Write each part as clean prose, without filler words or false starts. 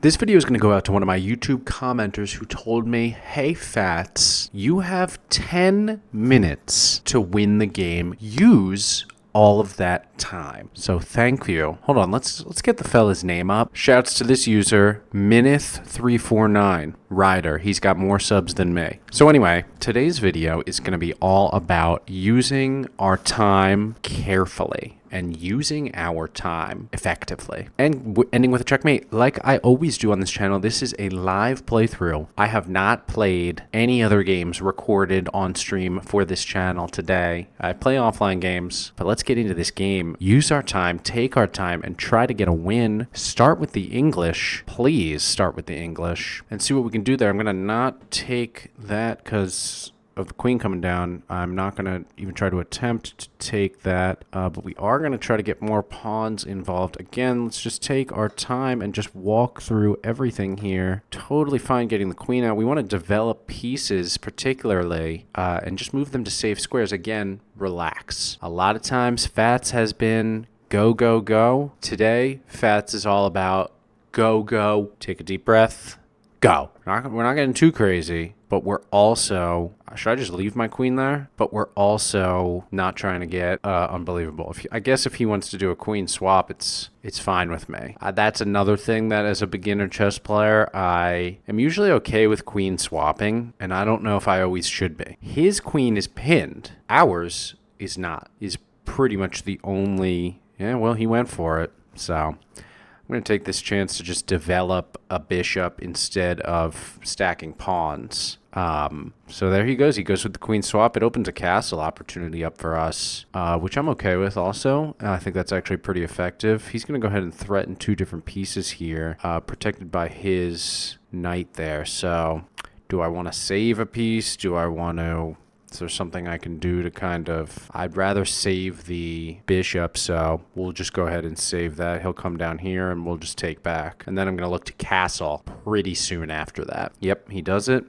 This video is going to go out to one of my YouTube commenters who told me, hey Fats, you have 10 minutes to win the game. Use all of that time. So thank you. Hold on, let's get the fella's name up. Shouts to this user, Minith349, Ryder. He's got more subs than me. So anyway, today's video is going to be all about using our time carefully and using our time effectively and ending with a checkmate. Like I always do on this channel, this is a live playthrough. I have not played any other games recorded on stream for this channel today. I play offline games, but let's get into this game. Use our time, take our time, and try to get a win. Start with the English. Please start with the English and see what we can do there. I'm going to not take that because of the queen coming down. I'm not going to even try to attempt to take that, but we are going to try to get more pawns involved. Again, let's just take our time and just walk through everything here. Totally fine getting the queen out. We want to develop pieces particularly and just move them to safe squares. Again, relax. A lot of times Fats has been go, go, go. Today, Fats is all about go, go. Take a deep breath. Go. We're not getting too crazy, but we're also, should I just leave my queen there? But we're also not trying to get unbelievable. I guess if he wants to do a queen swap, it's fine with me. That's another thing that as a beginner chess player, I am usually okay with queen swapping, and I don't know if I always should be. His queen is pinned. Ours is not. Is pretty much the only, yeah, well, he went for it, so I'm going to take this chance to just develop a bishop instead of stacking pawns. So there he goes. He goes with the queen swap. It opens a castle opportunity up for us, which I'm okay with also. I think that's actually pretty effective. He's going to go ahead and threaten two different pieces here, protected by his knight there. So do I want to save a piece? Do I want to... Is there something I can do to kind of... I'd rather save the bishop, so we'll just go ahead and save that. He'll come down here, and we'll just take back. And then I'm going to look to castle pretty soon after that. Yep, he does it.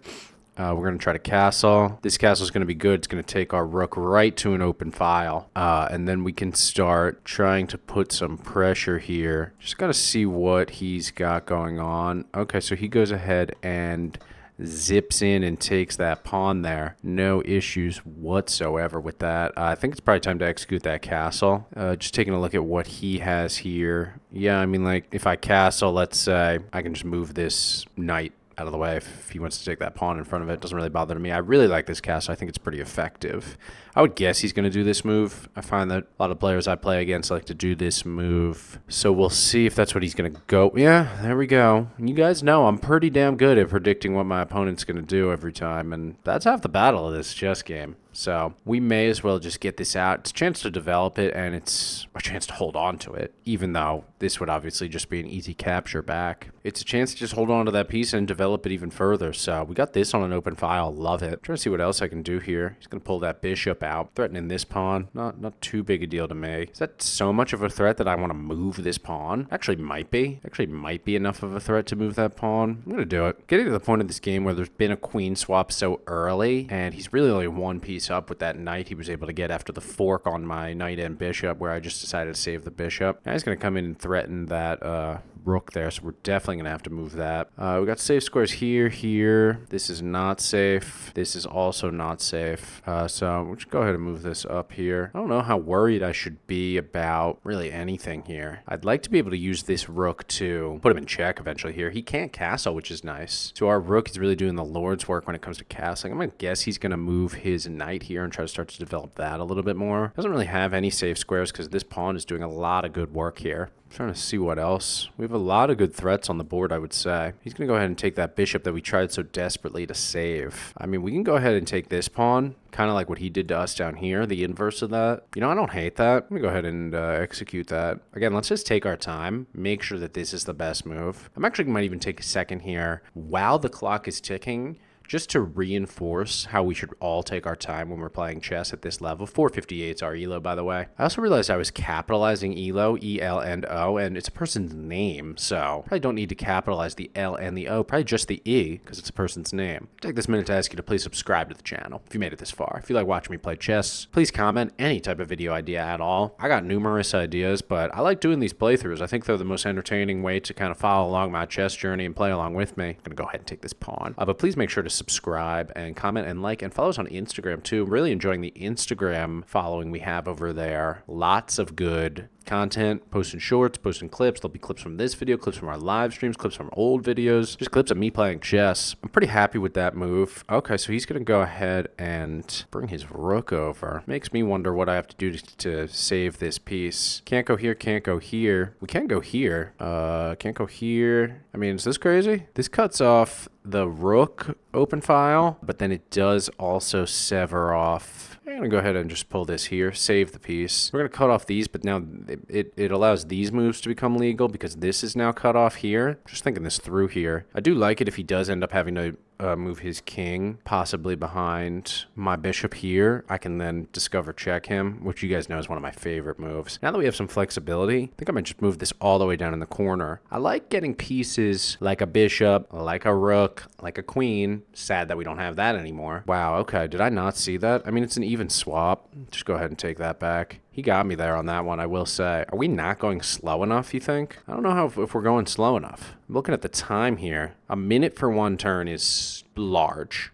We're going to try to castle. This castle is going to be good. It's going to take our rook right to an open file. And then we can start trying to put some pressure here. Just got to see what he's got going on. Okay, so he goes ahead and zips in and takes that pawn there. No issues whatsoever with that. I think it's probably time to execute that castle. Just taking a look at what he has here. Yeah, I mean, like, if I castle, let's say, I can just move this knight out of the way if he wants to take that pawn in front of it. It doesn't really bother me. I really like this castle. I think it's pretty effective. I would guess he's going to do this move. I find that a lot of players I play against like to do this move. So we'll see if that's what he's going to go. Yeah, there we go. You guys know I'm pretty damn good at predicting what my opponent's going to do every time, and that's half the battle of this chess game. So we may as well just get this out. It's a chance to develop it, and it's a chance to hold on to it, even though this would obviously just be an easy capture back. It's a chance to just hold on to that piece and develop it even further. So we got this on an open file. Love it. Trying to see what else I can do here. He's going to pull that bishop out, threatening this pawn. Not too big a deal to me. Is that so much of a threat that I want to move this pawn? Actually might be. Actually might be enough of a threat to move that pawn. I'm going to do it. Getting to the point of this game where there's been a queen swap so early, and he's really only one piece up with that knight he was able to get after the fork on my knight and bishop, where I just decided to save the bishop. Now he's going to come in and threaten that rook there, so we're definitely going to have to move that. We got safe squares here. This is not safe. This is also not safe. So we'll just go ahead and move this up here. I don't know how worried I should be about really anything here. I'd like to be able to use this rook to put him in check eventually here. He can't castle, which is nice. So our rook is really doing the Lord's work when it comes to castling. I'm going to guess he's going to move his knight here and try to start to develop that a little bit more. Doesn't really have any safe squares because this pawn is doing a lot of good work here. I'm trying to see what else. We have a lot of good threats on the board, I would say. He's going to go ahead and take that bishop that we tried so desperately to save. I mean, we can go ahead and take this pawn, kind of like what he did to us down here, the inverse of that. You know, I don't hate that. I'm going to go ahead and execute that. Again, let's just take our time, make sure that this is the best move. I'm actually might even take a second here while the clock is ticking just to reinforce how we should all take our time when we're playing chess at this level. 458 is our elo, by the way. I also realized I was capitalizing elo, E-L and O, and it's a person's name, so probably don't need to capitalize the L and the O, probably just the E, because it's a person's name. Take this minute to ask you to please subscribe to the channel if you made it this far. If you like watching me play chess, please comment any type of video idea at all. I got numerous ideas, but I like doing these playthroughs. I think they're the most entertaining way to kind of follow along my chess journey and play along with me. I'm gonna go ahead and take this pawn. But please make sure to subscribe and comment and like and follow us on Instagram too. I'm really enjoying the Instagram following we have over there. Lots of good content, posting shorts, posting clips. There'll be clips from this video, clips from our live streams, clips from old videos, just clips of me playing chess. I'm pretty happy with that move. Okay, so he's going to go ahead and bring his rook over. Makes me wonder what I have to do to save this piece. Can't go here, can't go here. We can go here. Can't go here. I mean, is this crazy? This cuts off the rook open file, but then it does also sever off. I'm going to go ahead and just pull this here, save the piece. We're going to cut off these, but now it allows these moves to become legal because this is now cut off here. Just thinking this through here. I do like it if he does end up having to move his king possibly behind my bishop here. I can then discover check him, which you guys know is one of my favorite moves. Now that we have some flexibility, I think I might just move this all the way down in the corner. I like getting pieces like a bishop, like a rook, like a queen. Sad that we don't have that anymore. Wow, okay, did I not see that? I mean, it's an even swap. Just go ahead and take that back. He got me there on that one, I will say. Are we not going slow enough, you think? I don't know if we're going slow enough. I'm looking at the time here. A minute for one turn is large,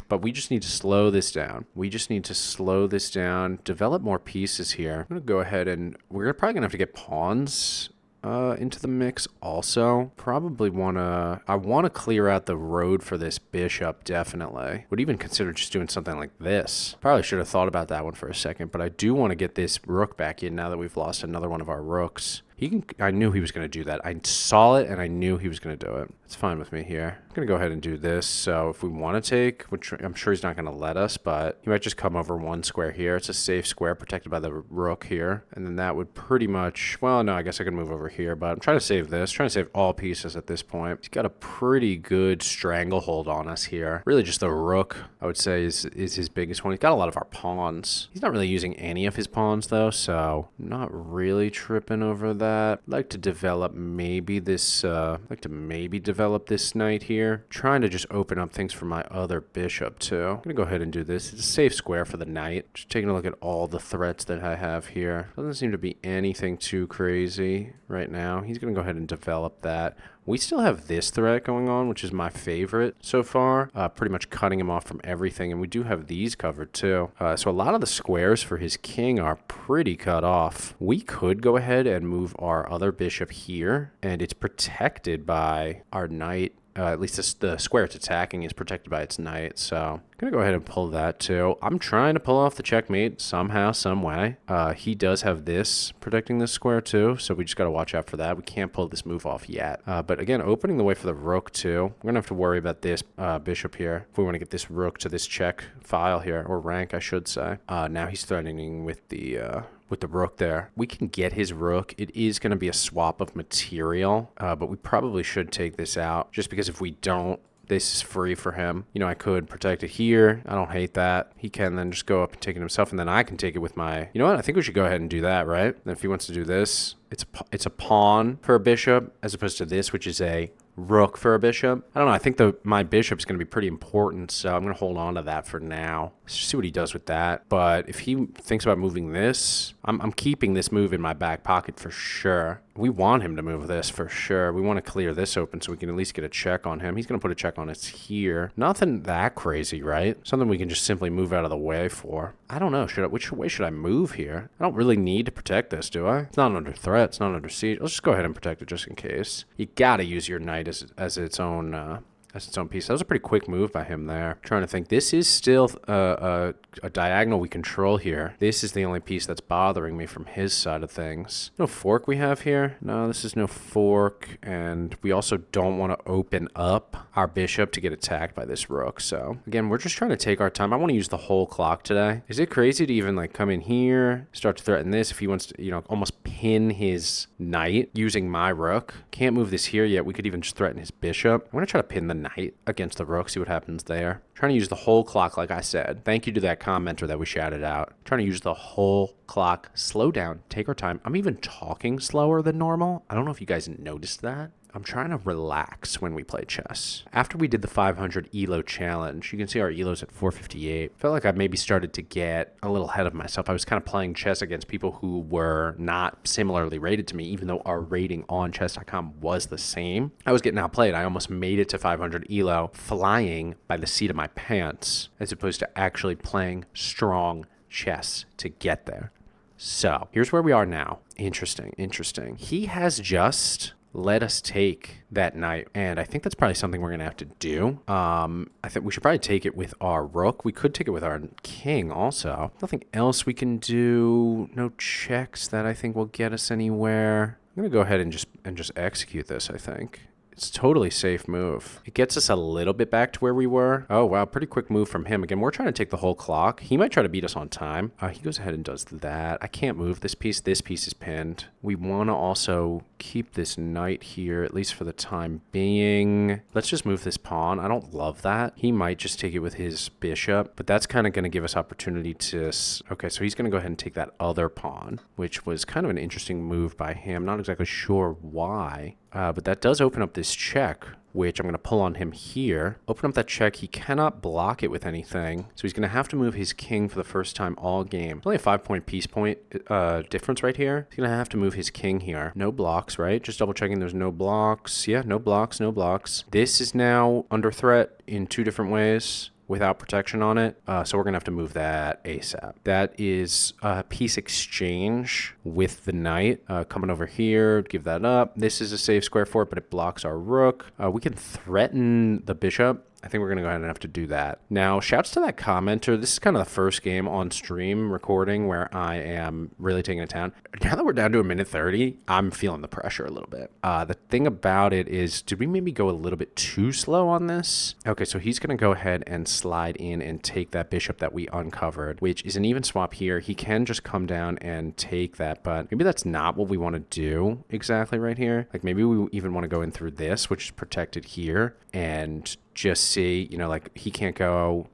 but we just need to slow this down. Develop more pieces here. I'm going to go ahead and we're probably going to have to get pawns into the mix also. Probably I want to clear out the road for this bishop, definitely. Would even consider just doing something like this. Probably should have thought about that one for a second, but I do want to get this rook back in now that we've lost another one of our rooks. I knew he was going to do that. I saw it and I knew he was going to do it. It's fine with me here. I'm going to go ahead and do this. So if we want to take, which I'm sure he's not going to let us, but he might just come over one square here. It's a safe square protected by the rook here. And then that would pretty much, well, no, I guess I can move over here, but I'm trying to save this, trying to save all pieces at this point. He's got a pretty good stranglehold on us here. Really just the rook, I would say, is his biggest one. He's got a lot of our pawns. He's not really using any of his pawns though, so I'm not really tripping over that. I'd like to develop maybe this knight here. Trying to just open up things for my other bishop too. I'm gonna go ahead and do this. It's a safe square for the knight. Just taking a look at all the threats that I have here. Doesn't seem to be anything too crazy right now. He's gonna go ahead and develop that. We still have this threat going on, which is my favorite so far. Pretty much cutting him off from everything. And we do have these covered too. So a lot of the squares for his king are pretty cut off. We could go ahead and move our other bishop here. And it's protected by our knight. At least the square it's attacking is protected by its knight. So I'm going to go ahead and pull that too. I'm trying to pull off the checkmate somehow, some way. He does have this protecting this square too. So we just got to watch out for that. We can't pull this move off yet. But again, opening the way for the rook too. We're going to have to worry about this bishop here. If we want to get this rook to this check file here, or rank, I should say. Now he's threatening with the rook there. We can get his rook. It is going to be a swap of material, but we probably should take this out just because if we don't, this is free for him. You know, I could protect it here. I don't hate that. He can then just go up and take it himself, and then I can take it with my... You know what? I think we should go ahead and do that, right? And if he wants to do this, it's a pawn for a bishop as opposed to this, which is a rook for a bishop. I don't know. I think my bishop's going to be pretty important, so I'm going to hold on to that for now. Let's just see what he does with that. But if he thinks about moving this, I'm keeping this move in my back pocket for sure. We want him to move this for sure. We want to clear this open so we can at least get a check on him. He's going to put a check on us here. Nothing that crazy, right? Something we can just simply move out of the way for. I don't know. Which way should I move here? I don't really need to protect this, do I? It's not under threat. It's not under siege. Let's just go ahead and protect it just in case. You got to use your knight as its own piece. That was a pretty quick move by him there. I'm trying to think. This is still a diagonal we control here. This is the only piece that's bothering me from his side of things. No fork we have here. No, this is no fork. And we also don't want to open up our bishop to get attacked by this rook. So again, we're just trying to take our time. I want to use the whole clock today. Is it crazy to even like come in here, start to threaten this if he wants to, you know, almost pin his knight using my rook? Can't move this here yet. We could even just threaten his bishop. I'm going to try to pin the knight against the rook, see what happens there. Trying to use the whole clock, like I said. Thank you to that commenter that we shouted out. Trying to use the whole clock. Slow down. Take our time. I'm even talking slower than normal. I don't know if you guys noticed that. I'm trying to relax when we play chess. After we did the 500 ELO challenge, you can see our ELO's at 458. Felt like I maybe started to get a little ahead of myself. I was kind of playing chess against people who were not similarly rated to me, even though our rating on chess.com was the same. I was getting outplayed. I almost made it to 500 ELO flying by the seat of my pants, as opposed to actually playing strong chess to get there. So here's where we are now. Interesting. He has just let us take that knight, and I think that's probably something we're gonna have to do. I think we should probably take it with our rook. We could take it with our king also. Nothing else we can do. No checks that I think will get us anywhere. I'm gonna go ahead and just execute this, I think. It's a totally safe move. It gets us a little bit back to where we were. Oh, wow. Pretty quick move from him. Again, we're trying to take the whole clock. He might try to beat us on time. He goes ahead and does that. I can't move this piece. This piece is pinned. We want to also keep this knight here, at least for the time being. Let's just move this pawn. I don't love that. He might just take it with his bishop, but that's kind of going to give us opportunity to... Okay, so he's going to go ahead and take that other pawn, which was kind of an interesting move by him. Not exactly sure why. But that does open up this check, which I'm going to pull on him here. Open up that check. He cannot block it with anything. So he's going to have to move his king for the first time all game. It's only a 5-point piece point difference right here. He's going to have to move his king here. No blocks, right? Just double checking there's no blocks. Yeah, no blocks. This is now under threat in 2 different ways without protection on it. So we're going to have to move that ASAP. That is a piece exchange with the knight. Coming over here, give that up. This is a safe square for it, but it blocks our rook. We can threaten the bishop. I think we're going to go ahead and have to do that. Now, shouts to that commenter. This is kind of the first game on stream recording where I am really taking it down. Now that we're down to a minute 30, I'm feeling the pressure a little bit. The thing about it is, did we maybe go a little bit too slow on this? Okay, so he's going to go ahead and slide in and take that bishop that we uncovered, which is an even swap here. He can just come down and take that, but maybe that's not what we want to do exactly right here. Like maybe we even want to go in through this, which is protected here, and just see, you know, like he can't go,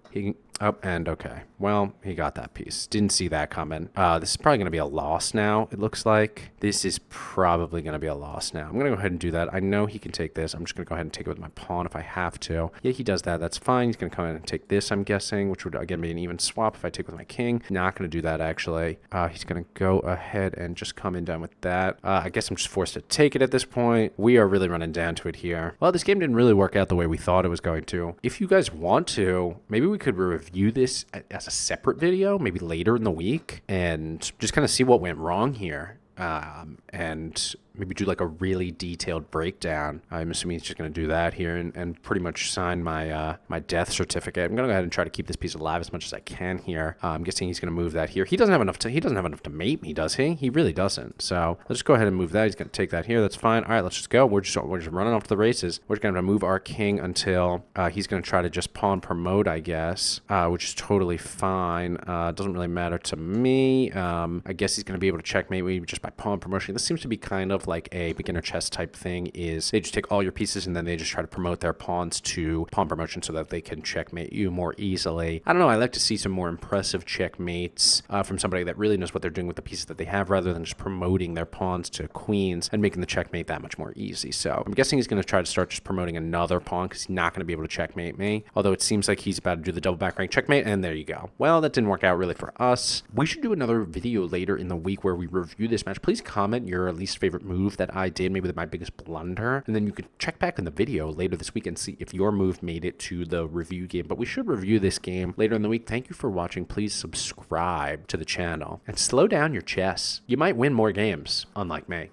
up and okay. Well, he got that piece. Didn't see that coming. This is probably going to be a loss now, it looks like. This is probably going to be a loss now. I'm going to go ahead and do that. I know he can take this. I'm just going to go ahead and take it with my pawn if I have to. Yeah, he does that. That's fine. He's going to come in and take this, I'm guessing, which would, again, be an even swap if I take with my king. Not going to do that, actually. He's going to go ahead and just come in down with that. I guess I'm just forced to take it at this point. We are really running down to it here. Well, this game didn't really work out the way we thought it was going to. If you guys want to, maybe we could review this as a separate video, maybe later in the week, and just kind of see what went wrong here. And maybe do like a really detailed breakdown. I'm assuming he's just going to do that here and pretty much sign my my death certificate. I'm going to go ahead and try to keep this piece alive as much as I can here. I'm guessing he's going to move that here. He doesn't have enough to mate me, does he? He really doesn't. So let's just go ahead and move that. He's going to take that here. That's fine. All right, let's just go. We're just running off to the races. We're just going to move our king until he's going to try to just pawn promote, I guess, which is totally fine. Doesn't really matter to me. I guess he's going to be able to checkmate me just by pawn promotion. This seems to be kind of like a beginner chess type thing. Is they just take all your pieces and then they just try to promote their pawns to pawn promotion so that they can checkmate you more easily. I don't know. I like to see some more impressive checkmates from somebody that really knows what they're doing with the pieces that they have, rather than just promoting their pawns to queens and making the checkmate that much more easy. So I'm guessing he's going to try to start just promoting another pawn because he's not going to be able to checkmate me. Although it seems like he's about to do the double back rank checkmate, and there you go. Well, that didn't work out really for us. We should do another video later in the week where we review this match. Please comment your least favorite move that I did, maybe my biggest blunder, and then you could check back in the video later this week and see if your move made it to the review game. But we should review this game later in the week. Thank you for watching. Please subscribe to the channel and slow down your chess. You might win more games, unlike me.